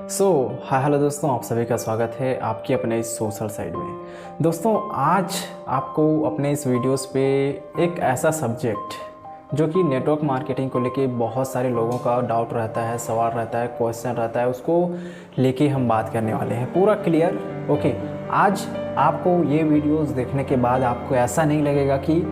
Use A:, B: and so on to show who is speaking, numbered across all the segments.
A: Hi hello दोस्तों, आप सभी का स्वागत है आपके अपने इस सोशल साइड में। दोस्तों, आज आपको अपने इस वीडियोस पे एक ऐसा सब्जेक्ट जो कि नेटवर्क मार्केटिंग को लेके बहुत सारे लोगों का डाउट रहता है, सवाल रहता है, क्वेश्चन रहता है, उसको लेके हम बात करने वाले हैं पूरा क्लियर। ओके, आज आपको ये वीडियोस देखने के बाद आपको ऐसा नहीं लगेगा कि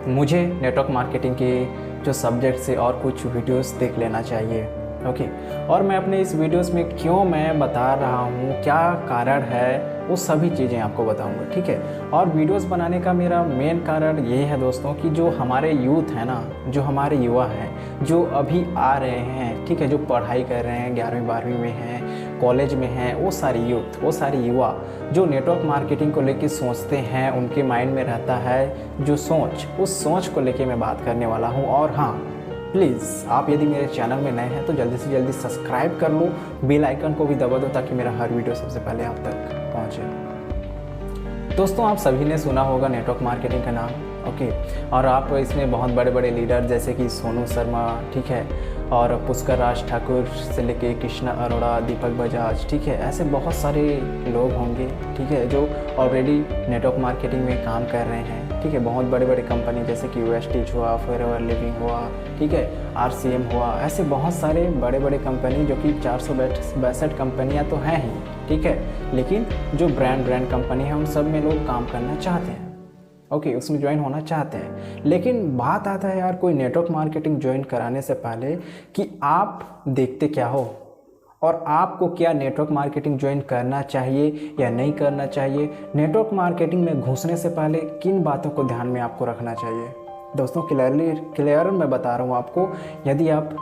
A: मुझे नेटवर्क मार्केटिंग के जो सब्जेक्ट से और कुछ वीडियोस देख लेना चाहिए। ओके, और मैं अपने इस वीडियोस में क्यों मैं बता रहा हूँ, क्या कारण है, वो सभी चीज़ें आपको बताऊँगा। ठीक है, और वीडियोस बनाने का मेरा मेन कारण ये है दोस्तों कि जो हमारे यूथ है ना, जो हमारे युवा हैं, जो अभी आ रहे हैं, ठीक है, जो पढ़ाई कर रहे हैं, 11वीं 12वीं में हैं, कॉलेज में हैं, वो सारी यूथ, वो सारे युवा जो नेटवर्क मार्केटिंग को लेके सोचते हैं, उनके माइंड में रहता है जो सोच, उस सोच को लेके मैं बात करने वाला हूँ। और हाँ, प्लीज़ आप यदि मेरे चैनल में नए हैं तो जल्दी से जल्दी सब्सक्राइब कर लो, बेल आइकन को भी दबा दो ताकि मेरा हर वीडियो सबसे पहले आप तक पहुंचे। दोस्तों, आप सभी ने सुना होगा नेटवर्क मार्केटिंग का नाम। ओके, और आप इसमें बहुत बड़े बड़े लीडर जैसे कि सोनू शर्मा, ठीक है, और पुष्कर राज ठाकुर से लेके कृष्णा अरोड़ा, दीपक बजाज, ठीक है, ऐसे बहुत सारे लोग होंगे, ठीक है, जो ऑलरेडी नेटवर्क मार्केटिंग में काम कर रहे हैं। ठीक है, बहुत बड़े बड़े कंपनी जैसे कि वेस्टिज हुआ, फॉरएवर लिविंग हुआ, ठीक है, आरसीएम हुआ, ऐसे बहुत सारे बड़े बड़े कंपनी जो कि 462 कंपनियां तो हैं ही, ठीक है, लेकिन जो ब्रांड कंपनी है उन सब में लोग काम करना चाहते हैं। ओके, उसमें ज्वाइन होना चाहते हैं, लेकिन बात आता है यार कोई नेटवर्क मार्केटिंग ज्वाइन कराने से पहले कि आप देखते क्या हो और आपको क्या नेटवर्क मार्केटिंग ज्वाइन करना चाहिए या नहीं करना चाहिए। नेटवर्क मार्केटिंग में घुसने से पहले किन बातों को ध्यान में आपको रखना चाहिए। दोस्तों, क्लियर मैं बता रहा हूँ आपको, यदि आप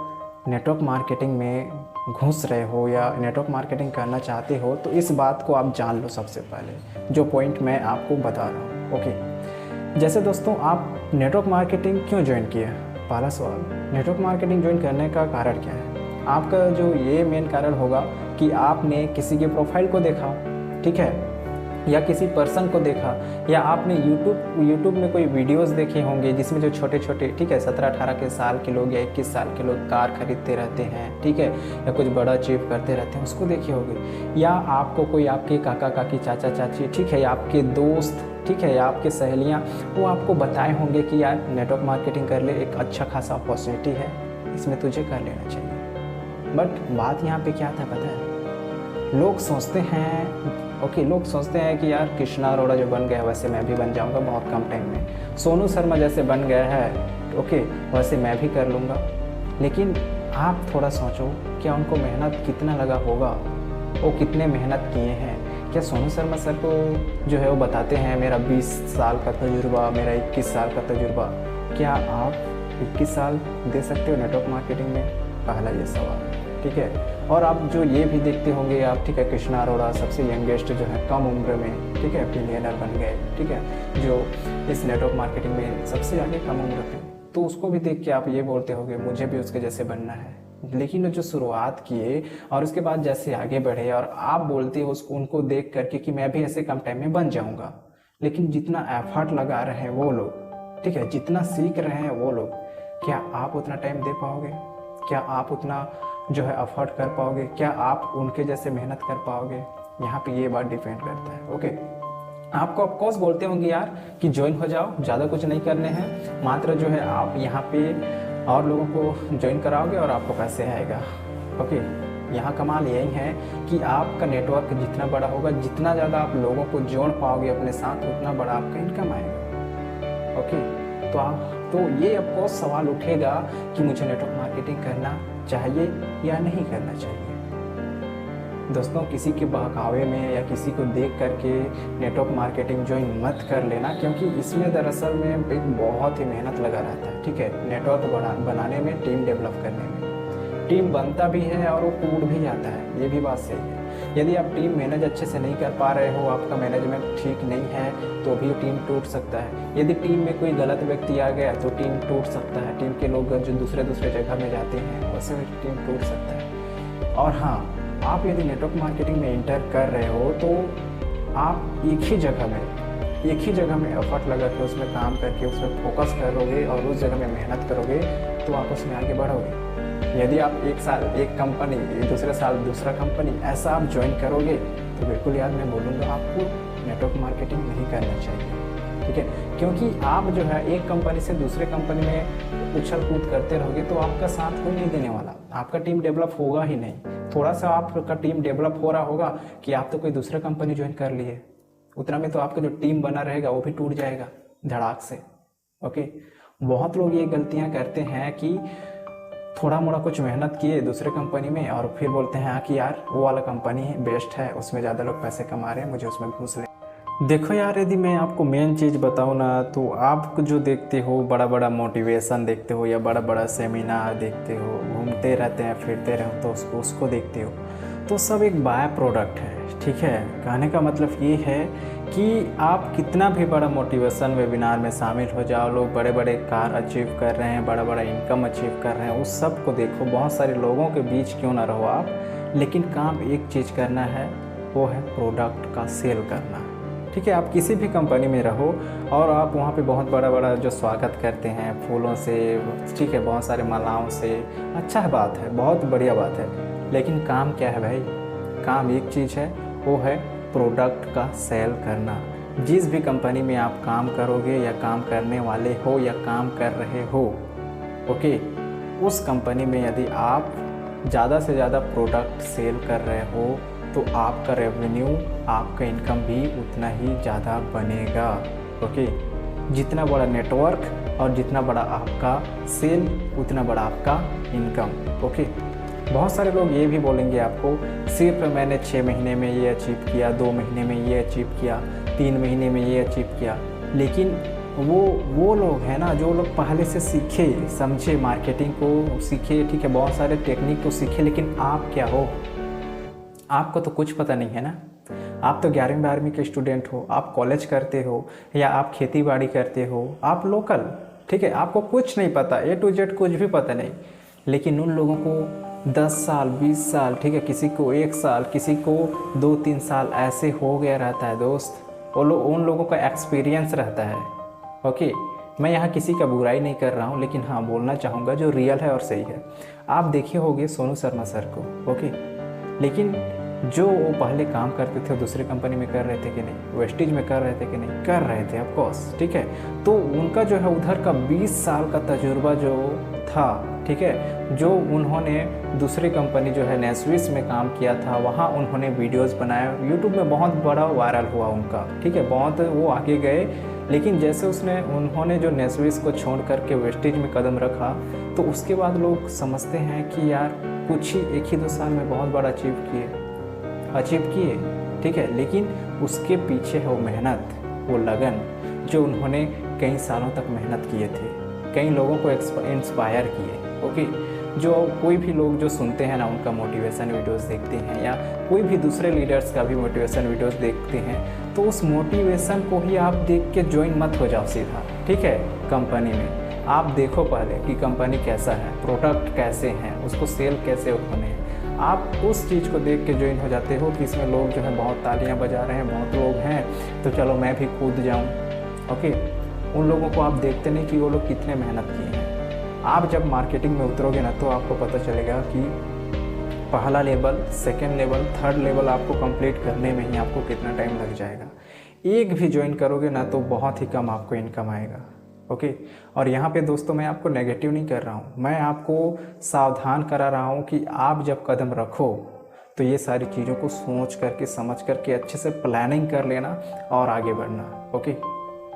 A: नेटवर्क मार्केटिंग में घुस रहे हो या नेटवर्क मार्केटिंग करना चाहते हो तो इस बात को आप जान लो सबसे पहले, जो पॉइंट मैं आपको बता रहा हूँ। ओके, जैसे दोस्तों, आप नेटवर्क मार्केटिंग क्यों ज्वाइन किए? पहला सवाल, नेटवर्क मार्केटिंग ज्वाइन करने का कारण क्या है? आपका जो ये मेन कारण होगा कि आपने किसी के प्रोफाइल को देखा, ठीक है, या किसी पर्सन को देखा, या आपने यूट्यूब में कोई वीडियोस देखे होंगे जिसमें जो छोटे छोटे, ठीक है, 17-18 के साल के लोग या 21 साल के लोग कार खरीदते रहते हैं, ठीक है, या कुछ बड़ा अचीव करते रहते हैं, उसको देखे होंगे। या आपको कोई आपके काका काकी, चाचा चाची, ठीक है, या आपके दोस्त, ठीक है, या आपके सहेलियाँ, वो आपको बताए होंगे कि यार नेटवर्क मार्केटिंग कर ले, एक अच्छा खासा अपॉर्चुनिटी है, इसमें तुझे कर लेना चाहिए। बट बात यहाँ पे क्या था पता है? लोग सोचते हैं, ओके, लोग सोचते हैं कि यार कृष्णा अरोड़ा जो बन गया वैसे मैं भी बन जाऊँगा बहुत कम टाइम में, सोनू शर्मा जैसे बन गया है, ओके, वैसे मैं भी कर लूँगा। लेकिन आप थोड़ा सोचो, क्या उनको मेहनत कितना लगा होगा, वो कितने मेहनत किए हैं? क्या सोनू शर्मा सर को जो है वो बताते हैं मेरा 20 साल का तजुर्बा, मेरा 21 साल का तजुर्बा, क्या आप 21 साल दे सकते हो नेटवर्क मार्केटिंग में? पहला ये सवाल, ठीक है। और आप जो ये भी देखते होंगे आप, ठीक है, कृष्णा अरोड़ा सबसे यंगेस्ट जो है कम उम्र में, ठीक है, बिलियनर बन गए, ठीक है, जो इस नेटवर्क मार्केटिंग में सबसे आगे कम उम्र में, तो उसको भी देख के आप ये बोलते होंगे मुझे भी उसके जैसे बनना है। लेकिन जो शुरुआत किए और उसके बाद जैसे आगे बढ़े और आप बोलते हो उसको, उनको देख करके कि मैं भी ऐसे कम टाइम में बन जाऊंगा, लेकिन जितना एफर्ट लगा रहे हैं वो लोग, ठीक है, जितना सीख रहे हैं वो लोग, क्या आप उतना टाइम दे पाओगे? क्या आप उतना जो है अफोर्ड कर पाओगे? क्या आप उनके जैसे मेहनत कर पाओगे? यहाँ पे ये बात डिपेंड करता है। ओके, आपको ऑफकोर्स बोलते होंगे यार कि ज्वाइन हो जाओ, ज़्यादा कुछ नहीं करने हैं, मात्र जो है आप यहाँ पे और लोगों को ज्वाइन कराओगे और आपको पैसे आएगा। ओके, यहाँ कमाल यही है कि आपका नेटवर्क जितना बड़ा होगा, जितना ज़्यादा आप लोगों को जोड़ पाओगे अपने साथ, उतना बड़ा आपका इनकम आएगा। ओके, तो ये ऑफकोर्स सवाल उठेगा कि मुझे नेटवर्क मार्केटिंग करना चाहिए या नहीं करना चाहिए। दोस्तों, किसी के बहकावे में या किसी को देख करके नेटवर्क मार्केटिंग ज्वाइन मत कर लेना, क्योंकि इसमें दरअसल में एक बहुत ही मेहनत लगा रहता है, ठीक है, नेटवर्क बनाने में, टीम डेवलप करने में। टीम बनता भी है और वो टूट भी जाता है, ये भी बात सही है। यदि आप टीम मैनेज अच्छे से नहीं कर पा रहे हो, आपका मैनेजमेंट ठीक नहीं है, तो भी टीम टूट सकता है। यदि टीम में कोई गलत व्यक्ति आ गया तो टीम टूट सकता है। टीम के लोग जो दूसरे जगह में जाते हैं वैसे भी टीम टूट सकता है। और हाँ, आप यदि नेटवर्क मार्केटिंग में इंटर कर रहे हो तो आप एक ही जगह में एफर्ट लगा के उसमें काम करके उसमें फोकस करोगे और उस जगह में मेहनत करोगे तो आप उसमें आगे बढ़ोगे। यदि आप एक साल एक कंपनी, दूसरे साल दूसरा कंपनी, ऐसा आप ज्वाइन करोगे तो बिल्कुल यार मैं बोलूँगा आपको नेटवर्क मार्केटिंग नहीं करना चाहिए, ठीक है। क्योंकि आप जो है एक कंपनी से दूसरे कंपनी में उछल कूद करते रहोगे तो आपका साथ कोई नहीं देने वाला, आपका टीम डेवलप होगा ही नहीं। थोड़ा सा आपका टीम डेवलप हो रहा होगा कि आप तो कोई दूसरा कंपनी ज्वाइन कर लिए, उतना में तो आपका जो टीम बना रहेगा वो भी टूट जाएगा धड़ाक से। ओके, बहुत लोग ये गलतियां करते हैं कि थोड़ा मोड़ा कुछ मेहनत किए दूसरे कंपनी में और फिर बोलते हैं हाँ कि यार वो वाला कंपनी बेस्ट है, उसमें ज़्यादा लोग पैसे कमा रहे हैं, मुझे उसमें घुस ले। देखो यार, यदि मैं आपको मेन चीज़ बताऊँ ना, तो आप जो देखते हो बड़ा बड़ा मोटिवेशन देखते हो या बड़ा बड़ा सेमिनार देखते हो, घूमते रहते हैं फिरते रहो तो उसको देखते हो, तो सब एक बाय प्रोडक्ट है, ठीक है। कहने का मतलब ये है कि आप कितना भी बड़ा मोटिवेशन वेबिनार में शामिल हो जाओ, लोग बड़े बड़े कार अचीव कर रहे हैं, बड़ा बड़ा इनकम अचीव कर रहे हैं, उस सब को देखो, बहुत सारे लोगों के बीच क्यों ना रहो आप, लेकिन काम एक चीज़ करना है, वो है प्रोडक्ट का सेल करना, ठीक है। आप किसी भी कंपनी में रहो और आप वहाँ पे बहुत बड़ा बड़ा जो स्वागत करते हैं फूलों से, ठीक है, बहुत सारे मालाओं से, अच्छा है, बात है, बहुत बढ़िया बात है, लेकिन काम क्या है भाई? काम एक चीज़ है, वो है प्रोडक्ट का सेल करना। जिस भी कंपनी में आप काम करोगे या काम करने वाले हो या काम कर रहे हो, ओके, उस कंपनी में यदि आप ज़्यादा से ज़्यादा प्रोडक्ट सेल कर रहे हो तो आपका रेवेन्यू, आपका इनकम भी उतना ही ज़्यादा बनेगा, ओके। जितना बड़ा नेटवर्क और जितना बड़ा आपका सेल उतना बड़ा आपका इनकम, ओके। बहुत सारे लोग ये भी बोलेंगे आपको सिर्फ मैंने 6 महीने में ये अचीव किया, 2 महीने में ये अचीव किया, 3 महीने में ये अचीव किया, लेकिन वो लोग हैं ना जो लोग पहले से सीखे समझे, मार्केटिंग को सीखे, ठीक है, बहुत सारे टेक्निक को सीखे, लेकिन आप क्या हो? आपको तो कुछ पता नहीं है ना। आप तो 11वीं 12वीं के स्टूडेंट हो, आप कॉलेज करते हो या आप खेती बाड़ी करते हो, आप लोकल, ठीक है, आपको कुछ नहीं पता, A to Z कुछ भी पता नहीं, लेकिन उन लोगों को 10 साल 20 साल, ठीक है, किसी को 1 साल, किसी को 2-3 साल ऐसे हो गया रहता है दोस्त, उन लोगों का एक्सपीरियंस रहता है, ओके। मैं यहाँ किसी का बुराई नहीं कर रहा हूँ, लेकिन हाँ बोलना चाहूँगा जो रियल है और सही है। आप देखे होंगे सोनू शर्मा सर को, ओके, लेकिन जो वो पहले काम करते थे दूसरे कंपनी में कर रहे थे कि नहीं, वेस्टेज में कर रहे थे कि नहीं, कर रहे थे ऑफ कोर्स, ठीक है। तो उनका जो है उधर का 20 साल का तजुर्बा जो था, ठीक है, जो उन्होंने दूसरी कंपनी जो है नेस्विस में काम किया था, वहाँ उन्होंने वीडियोस बनाया, यूट्यूब में बहुत बड़ा वायरल हुआ उनका, ठीक है, बहुत वो आगे गए। लेकिन जैसे उन्होंने जो नेस्विस को छोड़ करके वेस्टेज में कदम रखा, तो उसके बाद लोग समझते हैं कि यार कुछ ही 1-2 साल में बहुत बड़ा अचीव किए, ठीक है, लेकिन उसके पीछे है वो मेहनत, वो लगन, जो उन्होंने कई सालों तक मेहनत किए थे, कई लोगों को इंस्पायर किए, ओके। जो कोई भी लोग जो सुनते हैं ना, उनका मोटिवेशन वीडियोस देखते हैं या कोई भी दूसरे लीडर्स का भी मोटिवेशन वीडियोस देखते हैं, तो उस मोटिवेशन को ही आप देख के ज्वाइन मत हो जाओ सीधा, ठीक है। कंपनी में आप देखो पहले कि कंपनी कैसा है, प्रोडक्ट कैसे हैं, उसको सेल कैसे होने हैं, आप उस चीज़ को देख के ज्वाइन हो जाते हो कि इसमें लोग जो है बहुत तालियां बजा रहे हैं, बहुत लोग हैं, तो चलो मैं भी कूद जाऊं, ओके। उन लोगों को आप देखते नहीं कि वो लोग कितने मेहनत किए हैं। आप जब मार्केटिंग में उतरोगे ना, तो आपको पता चलेगा कि पहला level, second level, third level आपको कंप्लीट करने में ही आपको कितना टाइम लग जाएगा। एक भी ज्वाइन करोगे ना तो बहुत ही कम आपको इनकम आएगा, ओके। और यहाँ पे दोस्तों मैं आपको नेगेटिव नहीं कर रहा हूँ, मैं आपको सावधान करा रहा हूँ कि आप जब कदम रखो तो ये सारी चीज़ों को सोच करके, समझ करके, अच्छे से प्लानिंग कर लेना और आगे बढ़ना, ओके।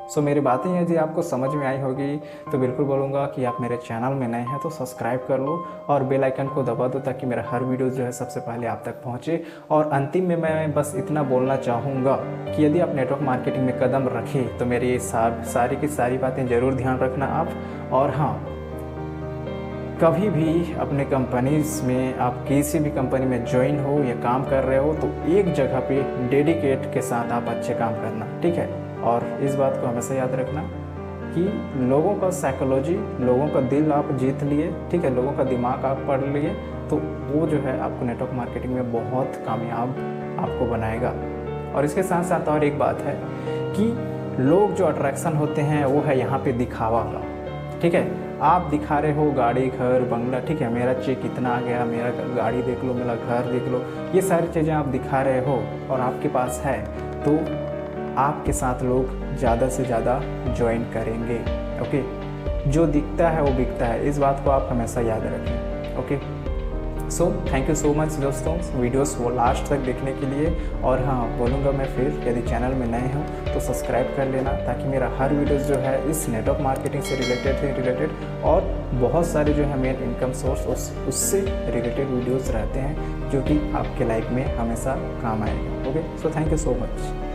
A: सो मेरी बातें यदि आपको समझ में आई होगी तो बिल्कुल बोलूँगा कि आप मेरे चैनल में नए हैं तो सब्सक्राइब कर लो और बेल आइकन को दबा दो, ताकि मेरा हर वीडियो जो है सबसे पहले आप तक पहुँचे। और अंतिम में मैं बस इतना बोलना चाहूँगा कि यदि आप नेटवर्क मार्केटिंग में कदम रखें तो मेरी ये सारी की सारी बातें ज़रूर ध्यान रखना आप। और हाँ, कभी भी अपने कंपनीज़ में, आप किसी भी कंपनी में ज्वाइन हो या काम कर रहे हो, तो एक जगह पे डेडिकेट के साथ आप अच्छे काम करना, ठीक है। और इस बात को हमेशा याद रखना कि लोगों का साइकोलॉजी, लोगों का दिल आप जीत लिए, ठीक है, लोगों का दिमाग आप पढ़ लिए, तो वो जो है आपको नेटवर्क मार्केटिंग में बहुत कामयाब आपको बनाएगा। और इसके साथ साथ और एक बात है कि लोग जो अट्रैक्शन होते हैं वो है यहाँ पे दिखावा का, ठीक है। आप दिखा रहे हो गाड़ी, घर, बंगला, ठीक है, मेरा चेक इतना आ गया, मेरा गाड़ी देख लो, मेरा घर देख लो, ये सारी चीज़ें आप दिखा रहे हो और आपके पास है, तो आपके साथ लोग ज़्यादा से ज़्यादा ज्वाइन करेंगे। ओके, जो दिखता है वो बिकता है, इस बात को आप हमेशा याद रखें। Okay, so thank you so much दोस्तों वीडियोस वो लास्ट तक देखने के लिए। और हाँ, बोलूँगा मैं फिर, यदि चैनल में नए हो तो सब्सक्राइब कर लेना, ताकि मेरा हर वीडियोस जो है इस नेटवर्क मार्केटिंग से रिलेटेड और बहुत सारे जो है मेन इनकम सोर्स उससे रिलेटेड वीडियोस रहते हैं, जो कि आपके लाइफ में हमेशा काम आएगा। Okay, so thank you so much.